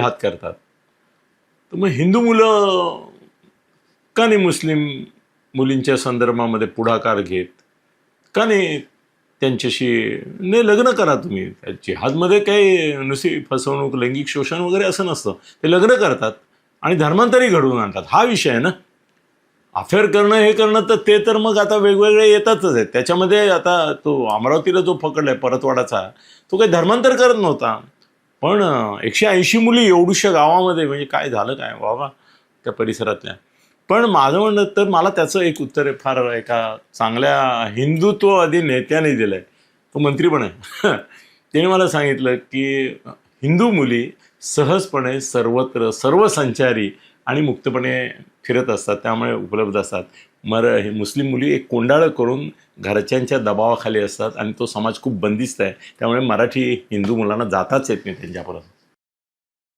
जिहाद करतात, तर मग हिंदू मुलं का नाही मुस्लिम मुलींच्या संदर्भामध्ये पुढाकार घेत, का नाही त्यांच्याशी नाही लग्न करा तुम्ही. जिहादमध्ये काही नुसती फसवणूक, लैंगिक शोषण वगैरे असं नसतं. ते लग्न करतात आणि धर्मांतरही घडवून आणतात. हा विषय आहे ना. अफेअर करणं हे करणं तर ते तर मग आता वेगवेगळे येतातच आहेत. त्याच्यामध्ये आता तो अमरावतीला जो पकडलाय परतवाडाचा, तो काही धर्मांतर करत नव्हता. पण 180 मुली एवढ्याशा गावामध्ये, म्हणजे काय झालं काय बाबा त्या परिसरातल्या. पण माझं म्हणणं तर मला त्याचं एक उत्तर आहे, फार एका चांगल्या हिंदुत्ववादी नेत्याने दिलंय. तो मंत्री पण आहे. त्याने मला सांगितलं की हिंदू मुली सहजपणे सर्वत्र सर्वसंचारी आणि मुक्तपणे फिरत असतात, त्यामुळे उपलब्ध असतात. हे मुस्लिम मुली एक कोंडाळं करून घरच्यांच्या दबावाखाली असतात आणि तो समाज खूप बंदिस्त आहे. त्यामुळे मराठी हिंदू मुलांना जाताच येत नाही त्यांच्यापर्यंत.